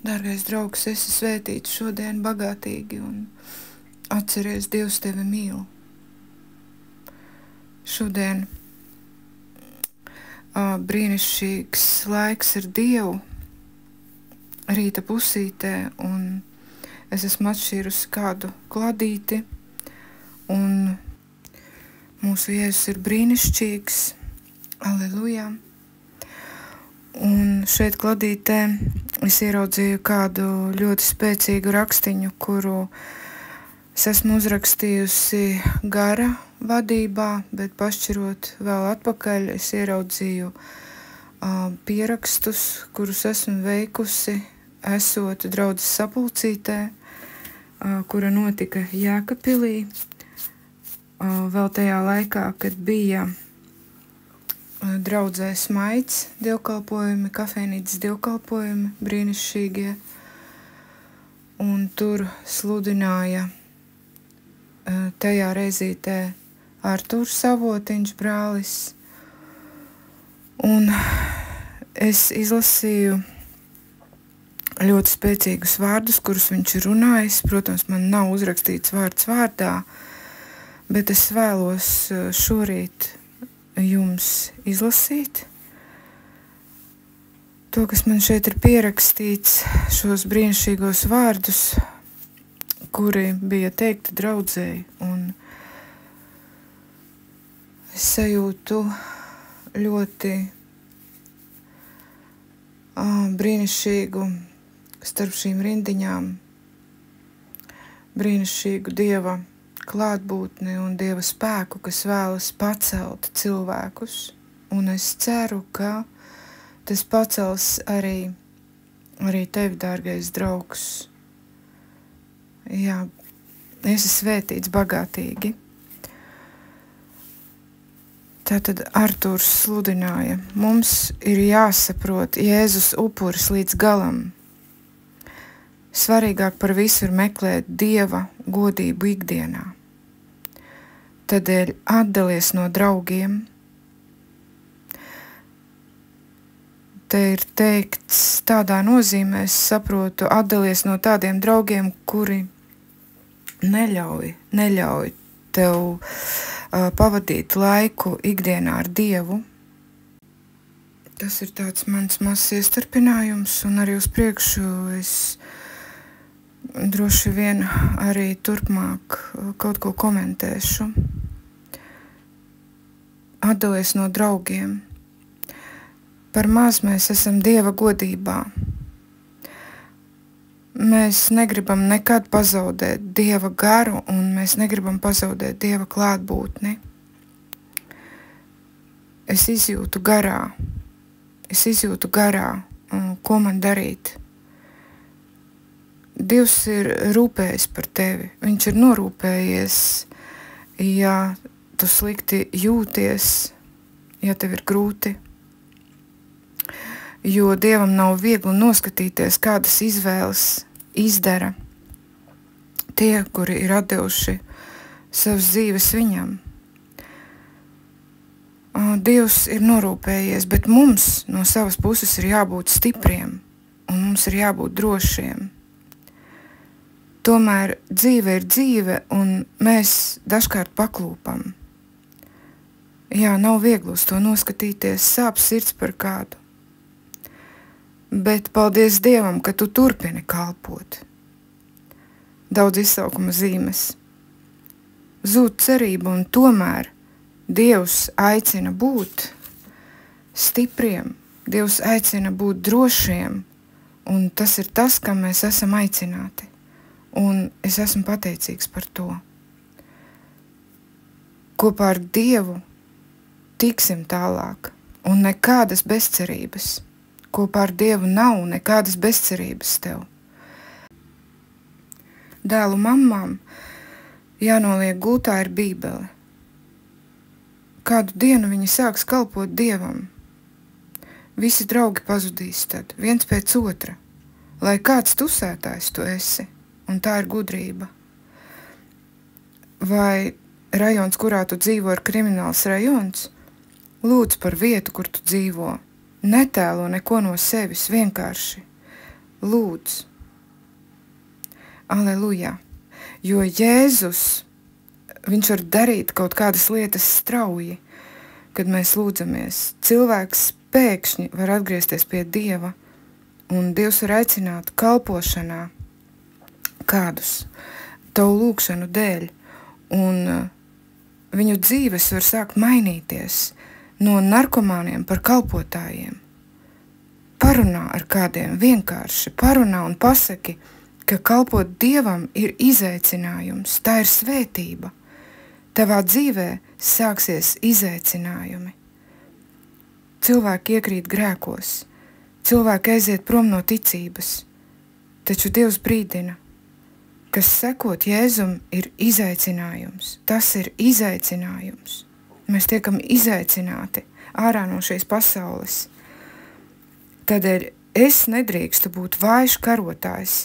Dārgais draugs, esi svētīts šodien bagātīgi un atceries, Dievs tevi mīl. Šodien brīnišķīgs laiks ar Dievu rīta pusītē, un es esmu atšķīrusi kādu kladīti, un mūsu Jēzus ir brīnišķīgs. Aleluja! Un šeit kladītē es ieraudzīju kādu ļoti spēcīgu rakstiņu, kuru es esmu uzrakstījusi gara vadībā, bet pašķirot vēl atpakaļ, es ieraudzīju pierakstus, kurus esmu veikusi, esot draudzes sapulcītē, kura notika Jēkabpilī, vēl tajā laikā, kad bija draudzē Smaids dievkalpojumi, kafejnīcas dievkalpojumi, brīnišķīgie, un tur sludināja tajā reizītē Artūrs Savotiņš brālis, un es izlasīju ļoti spēcīgus vārdus, kurus viņš ir runājis. Protams, man nav uzrakstīts vārds vārdā, bet es vēlos šorīt jums izlasīt to, kas man šeit ir pierakstīts, šos brīnišķīgos vārdus, kuri bija teikti draudzēji, un es sajūtu ļoti brīnišķīgu starp šīm rindiņām, brīnišķīgu Dieva klātbūtni un Dieva spēku, kas vēlas pacelt cilvēkus, un es ceru, ka tas pacels arī tevi, dārgais draugs. Jā, esi svētīts bagātīgi. Tātad Artūrs sludināja: mums ir jāsaprot Jēzus upuris līdz galam. Svarīgāk par visu ir meklēt Dieva godību ikdienā. Tādēļ atdalies no draugiem. Te ir teikts tādā nozīmē, es saprotu, atdalies no tādiem draugiem, kuri neļauj tev pavadīt laiku ikdienā ar Dievu. Tas ir tāds mans mazs iestarpinājums, un arī uz priekšu es droši vien arī turpmāk kaut ko komentēšu. Atdalies no draugiem. Par maz mēs esam Dieva godībā. Mēs negribam nekad pazaudēt Dieva garu, un mēs negribam pazaudēt Dieva klātbūtni. Es izjūtu garā, ko man darīt. Dievs ir rūpējis par tevi. Viņš ir norūpējies, ja tu slikti jūties, ja tev ir grūti. Jo Dievam nav viegli noskatīties, kādas izvēles izdara tie, kuri ir atdevuši savas dzīves viņam. Dievs ir norūpējies, bet mums no savas puses ir jābūt stipriem, un mums ir jābūt drošiem. Tomēr dzīve ir dzīve, un mēs dažkārt paklūpam. Jā, nav viegli uz to noskatīties, sāp sirds par kādu. Bet paldies Dievam, ka tu turpini kalpot. Daudz izsaukuma zīmes. Zūd cerība, un tomēr Dievs aicina būt stipriem, Dievs aicina būt drošiem, un tas ir tas, kam mēs esam aicināti. Un es esmu pateicīgs par to. Kopā ar Dievu tiksim tālāk, un nekādas bezcerības. Kopā ar Dievu nav nekādas bezcerības tev. Dēlu mammām jānoliek gultā ir Bībele. Kādu dienu viņi sāks kalpot Dievam. Visi draugi pazudīs tad, viens pēc otra, lai kāds tusētājs tu esi, un tā ir gudrība. Vai rajons, kurā tu dzīvo, ir krimināls rajons? Lūdz par vietu, kur tu dzīvo. Netēlo neko no sevis, vienkārši lūdz. Aleluja! Jo Jēzus, viņš var darīt kaut kādas lietas strauji, kad mēs lūdzamies. Cilvēks pēkšņi var atgriezties pie Dieva, un Dievs var aicināt kalpošanā kādus tavu lūgšanu dēļ, un viņu dzīves var sākt mainīties no narkomāniem par kalpotājiem. Parunā ar kādiem vienkārši, parunā un pasaki, ka kalpot Dievam ir izaicinājums, tā ir svētība. Tavā dzīvē sāksies izaicinājumi. Cilvēki iekrīt grēkos, cilvēki aiziet prom no ticības, taču Dievs brīdina, kas sekot Jēzum ir izaicinājums. Tas ir izaicinājums. Mēs tiekam izaicināti ārā no šīs pasaules. Tādēļ es nedrīkstu būt vājš karotājs.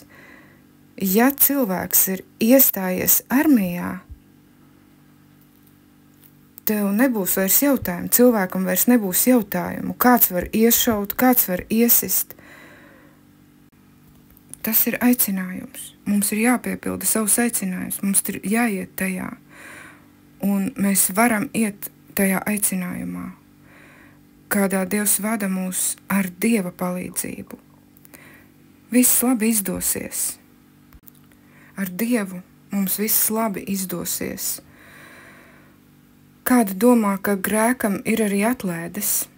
Ja cilvēks ir iestājies armijā, tev nebūs vairs jautājumu, cilvēkam vairs nebūs jautājumu, kāds var iešaut, kāds var iesist. Tas ir aicinājums. Mums ir jāpiepilda savus aicinājumus, mums ir jāiet tajā, un mēs varam iet tajā aicinājumā, kādā Dievs vada mūs ar Dieva palīdzību. Viss labi izdosies. Ar Dievu mums viss labi izdosies. Kādi domā, ka grēkam ir arī atlēdes?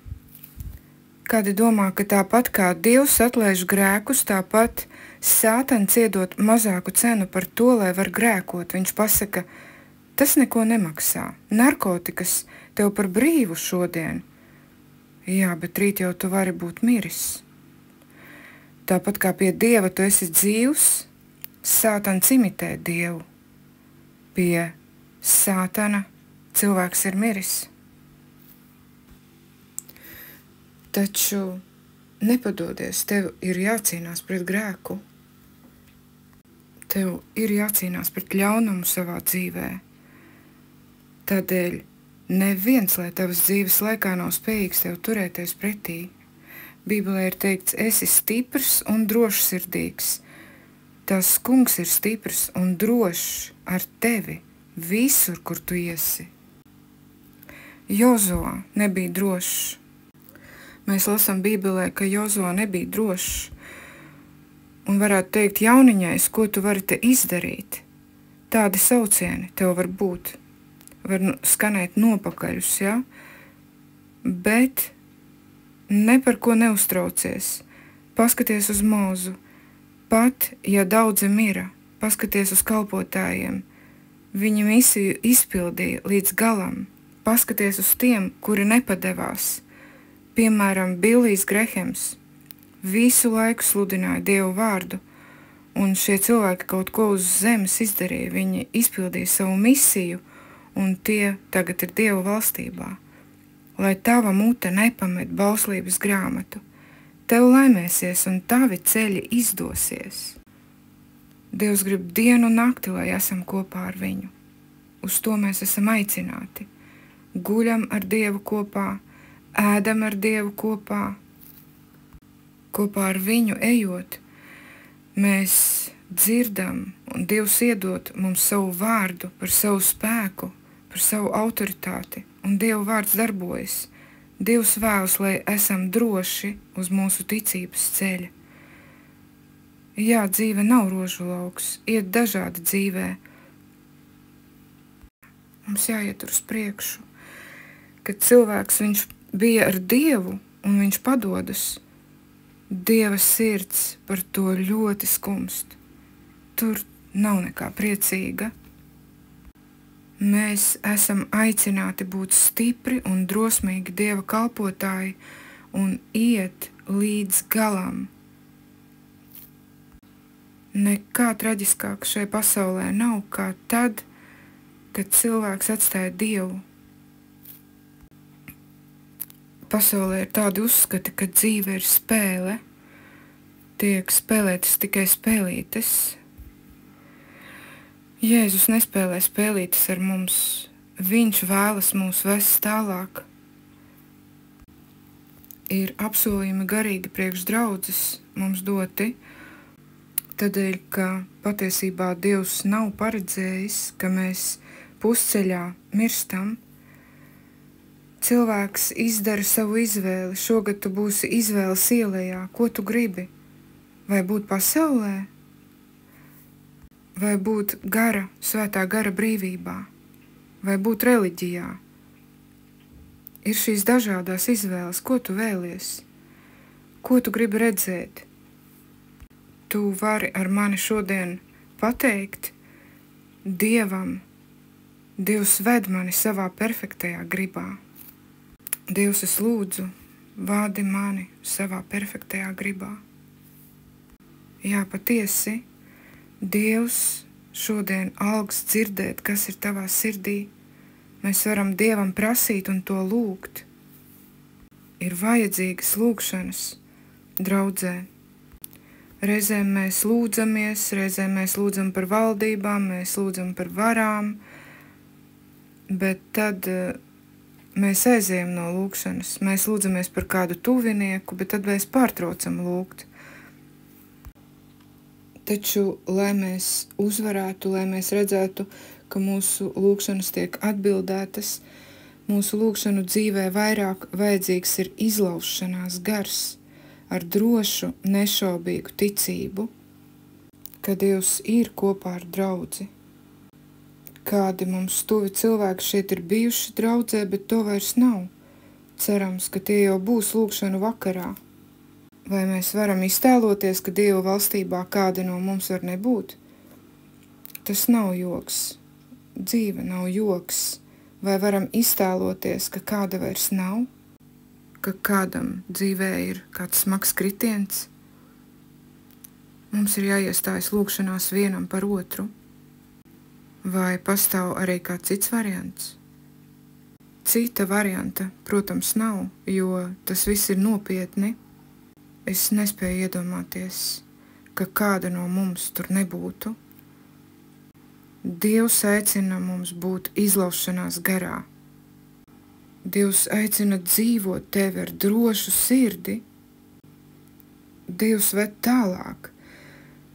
Kādi domā, ka tāpat kā Dievs atlēž grēkus, tāpat Sātans iedot mazāku cenu par to, lai var grēkot. Viņš pasaka, tas neko nemaksā. Narkotikas tev par brīvu šodien. Jā, bet rīt jau tu vari būt miris. Tāpat kā pie Dieva tu esi dzīvs, Sātans imitē Dievu. Pie Sātana cilvēks ir miris. Taču nepadodies, tev ir jācīnās pret grēku. Tev ir jācīnās pret ļaunumu savā dzīvē. Tādēļ neviens, lai tavas dzīves laikā nav spējīgs tev turēties pretī. Bībelē ir teikts, esi stiprs un drošsirdīgs. Tas kungs ir stiprs un drošs ar tevi visur, kur tu iesi. Jozo nebija drošs. Mēs lasām Bībelē, ka Jozo nebija drošs. Un varētu teikt jauniņais, ko tu vari te izdarīt. Tādi saucieni tev var būt. Var skanēt nopakaļus, ja? Bet ne par ko neuztraucies. Paskaties uz Mūzu. Pat, ja daudzi mira, paskaties uz kalpotājiem. Viņi misiju izpildīja līdz galam. Paskaties uz tiem, kuri nepadevās. Piemēram, Billijs Grehems visu laiku sludināja Dievu vārdu, un šie cilvēki kaut ko uz zemes izdarīja. Viņi izpildīja savu misiju, un tie tagad ir Dievu valstībā. Lai tava mute nepamet bauslības grāmatu, tev laimēsies un tavi ceļi izdosies. Dievs grib dienu un nakti, lai esam kopā ar viņu. Uz to mēs esam aicināti. Guļam ar Dievu kopā, ēdam ar Dievu kopā ar viņu ejot, mēs dzirdam un Dievs iedod mums savu vārdu par savu spēku, par savu autoritāti, un Dieva vārds darbojas. Dievs vēlas, lai esam droši uz mūsu ticības ceļa. Jā, dzīve nav rožu lauks, iet dažādi dzīvē. Mums jāiet uz priekšu, kad cilvēks viņš bija ar Dievu un viņš padodas, Dieva sirds par to ļoti skumst. Tur nav nekā priecīga. Mēs esam aicināti būt stipri un drosmīgi Dieva kalpotāji un iet līdz galam. Nekā traģiskāk šai pasaulē nav kā tad, kad cilvēks atstāja Dievu. Pasaulē ir tādi uzskati, ka dzīve ir spēle, tiek spēlētas tikai spēlītes. Jēzus nespēlē spēlītes ar mums, viņš vēlas mūs vest tālāk. Ir apsolījumi garīgi priekš draudzes mums doti, Tādēļ, ka patiesībā Dievs nav paredzējis, ka mēs pusceļā mirstam. Cilvēks izdara savu izvēli. Šogad tu būsi izvēles ielējā. Ko tu gribi? Vai būt pasaulē? Vai būt svētā gara brīvībā? Vai būt reliģijā? Ir šīs dažādās izvēles. Ko tu vēlies? Ko tu gribi redzēt? Tu vari ar mani šodien pateikt Dievam, Dievs ved mani savā perfektajā gribā. Dievs, es lūdzu, vādi mani savā perfektajā gribā. Jā, patiesi, Dievs šodien algs dzirdēt, kas ir tavā sirdī. Mēs varam Dievam prasīt un to lūgt. Ir vajadzīgas lūgšanas draudzē. Reizēm mēs lūdzamies, reizēm mēs lūdzam par valdībām, mēs lūdzam par varām, bet tad mēs aizējam no lūgšanas. Mēs lūdzamies par kādu tuvinieku, bet tad mēs pārtraucam lūgt. Taču, lai mēs uzvarētu, lai mēs redzētu, ka mūsu lūgšanas tiek atbildētas, mūsu lūgšanu dzīvē vairāk vajadzīgs ir izlaušanās gars, ar drošu, nešaubīgu ticību, ka Dievs ir kopā ar draudzi. Kādi mums tuvi cilvēki šeit ir bijuši draudzē, bet to vairs nav. Cerams, ka tie jau būs lūgšanu vakarā. Vai mēs varam iztēloties, ka Dieva valstībā kādi no mums var nebūt? Tas nav joks. Dzīve nav joks. Vai varam iztēloties, ka kāda vairs nav? Ka kādam dzīvē ir kāds smags kritiens? Mums ir jāiestājas lūgšanās vienam par otru. Vai pastāv arī kāds cits variants? Cita varianta, protams, nav, jo tas viss ir nopietni. Es nespēju iedomāties, ka kāda no mums tur nebūtu. Dievs aicina mums būt izlaušanās garā. Dievs aicina dzīvot tevi ar drošu sirdi. Dievs ved tālāk,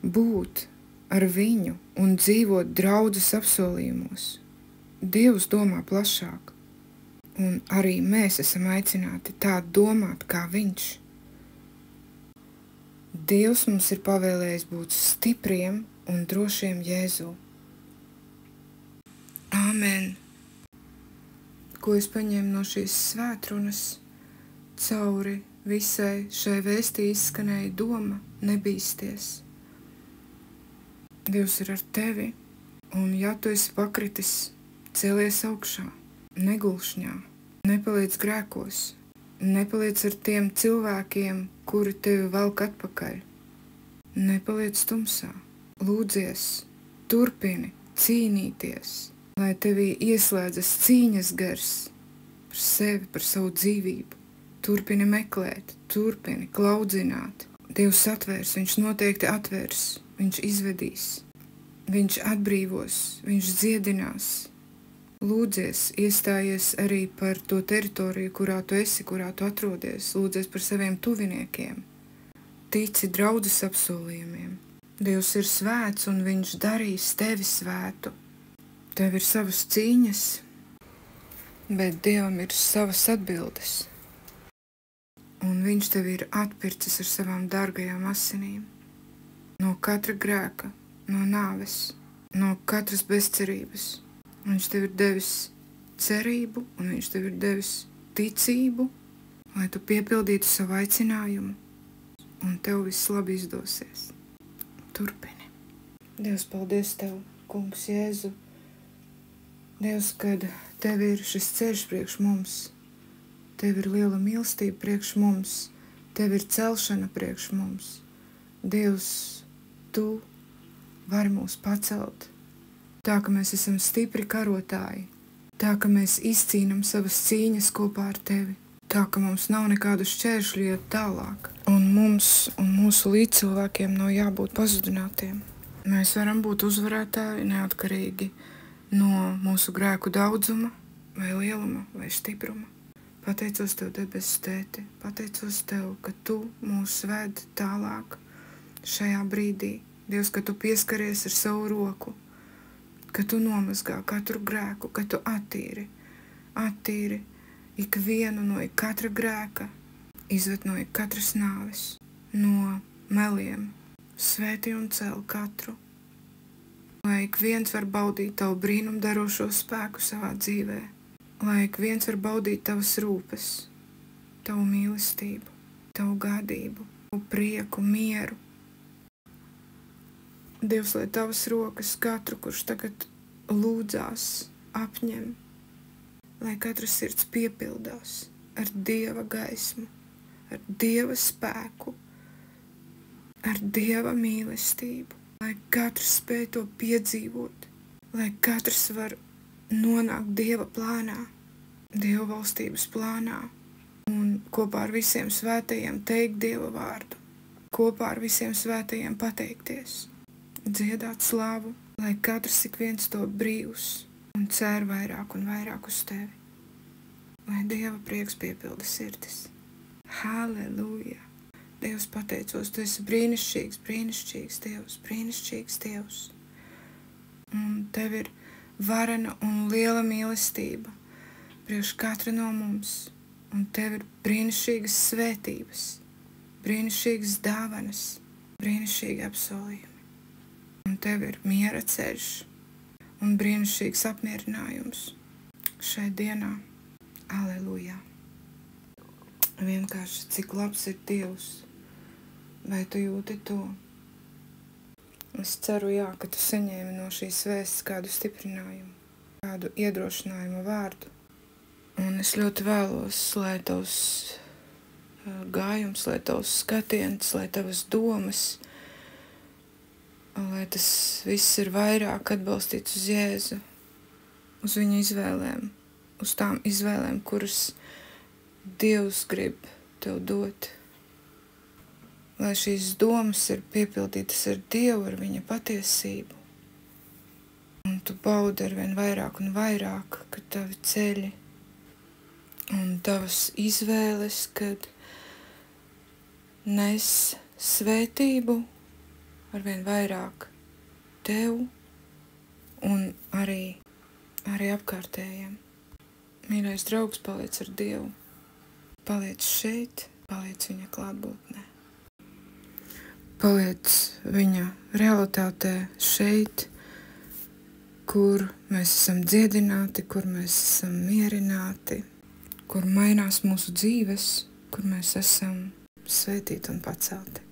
būt ar viņu un dzīvot draudzes apsolījumos. Dievs domā plašāk, un arī mēs esam aicināti tā domāt kā viņš. Dievs mums ir pavēlējis būt stipriem un drošiem Jēzū. Āmen! Ko es paņēmu no šīs svētrunas, cauri visai šai vēstī izskanēja doma nebīsties. Dievs ir ar tevi, un ja tu esi pakritis, celies augšā, negulšņā, nepaliec grēkos, nepaliec ar tiem cilvēkiem, kuri tevi velk atpakaļ, nepaliec tumsā, lūdzies, turpini cīnīties, lai tevī ieslēdzas cīņas gars par sevi, par savu dzīvību. Turpini meklēt, turpini klaudzināt. Dievs atvērs, viņš noteikti atvērs, viņš izvedīs, viņš atbrīvos, viņš dziedinās. Lūdzies, iestājies arī par to teritoriju, kurā tu esi, kurā tu atrodies. Lūdzies par saviem tuviniekiem. Tici draudzes apsolījumiem. Dievs ir svēts un viņš darīs tevi svētu. Tev ir savas cīņas, bet Dievam ir savas atbildes. Un viņš tevi ir atpircis ar savām dārgajām asinīm. No katra grēka, no nāves, no katras bezcerības. Viņš tev ir devis cerību un viņš tev ir devis ticību, lai tu piepildītu savu aicinājumu un tev viss labi izdosies. Turpini. Dievs, paldies tev, Kungs Jēzu. Dievs, kad tev ir šis ceļš priekš mums, tev ir liela mīlestība priekš mums, tev ir celšana priekš mums. Dievs, tu vari mūs pacelt, tā ka mēs esam stipri karotāji, tā ka mēs izcīnam savas cīņas kopā ar tevi, tā ka mums nav nekādu šķēršļu iet tālāk, un mums un mūsu līdzcilvēkiem nav jābūt pazudinātiem. Mēs varam būt uzvarētāji neatkarīgi no mūsu grēku daudzuma, vai lieluma, vai stipruma. Pateicos tev, debesu Tēti, pateicos tev, ka tu mūs ved tālāk šajā brīdī. Dievs, ka tu pieskaries ar savu roku, ka tu nomazgā katru grēku, ka tu attīri ikvienu no katra grēka, izved no katras nāves, no meliem, svētī un cel katru, lai ik viens var baudīt tavu brīnumdarošo spēku savā dzīvē, lai ik viens var baudīt tavas rūpes, tavu mīlestību, tavu gādību, tavu prieku, mieru. Dievs, lai tavas rokas katru, kurš tagad lūdzās, apņem, lai katra sirds piepildās ar Dieva gaismu, ar Dieva spēku, ar Dieva mīlestību, lai katrs spēj to piedzīvot, lai katrs var nonākt Dieva plānā, Dieva valstības plānā un kopā ar visiem svētajiem teikt Dieva vārdu, kopā ar visiem svētajiem pateikties, dziedāt slavu, lai katrs ik viens to brīvs un cer vairāk un vairāk uz tevi, lai Dieva prieks piepilda sirdis. Halleluja! Dievs, pateicos, tu esi brīnišķīgs, brīnišķīgs Dievs, brīnišķīgs Dievs. Un tev ir varena un liela mīlestība priekš katra no mums, un tev ir brīnišķīgas svētības, brīnišķīgas dāvanas, brīnišķīgi apsolījumi. Un tev ir miera ceļš un brīnišķīgs apmierinājums šai dienā. Aleluja! Vienkārši, cik labs ir Dievs, vai tu jūti to? Es ceru, jā, ka tu saņēmi no šīs vēstas kādu stiprinājumu, kādu iedrošinājumu vārdu. Un es ļoti vēlos, lai tavs gājums, lai tavs skatiens, lai tavas domas, lai tas viss ir vairāk atbalstīts uz Jēzu, uz viņa izvēlēm, uz tām izvēlēm, kuras Dievs grib tev dot. Lai šīs domas ir piepildītas ar Dievu, ar viņa patiesību. Un tu baudi arvien vairāk un vairāk, ka tavi ceļi un tavas izvēles, kad nes svētību arvien vairāk tev un arī apkārtējiem. Mīļais draugs, paliec ar Dievu. Paliec šeit, paliec viņa klātbūtnē. Paliec viņa realitātē šeit, kur mēs esam dziedināti, kur mēs esam mierināti, kur mainās mūsu dzīves, kur mēs esam svētīti un pacelti.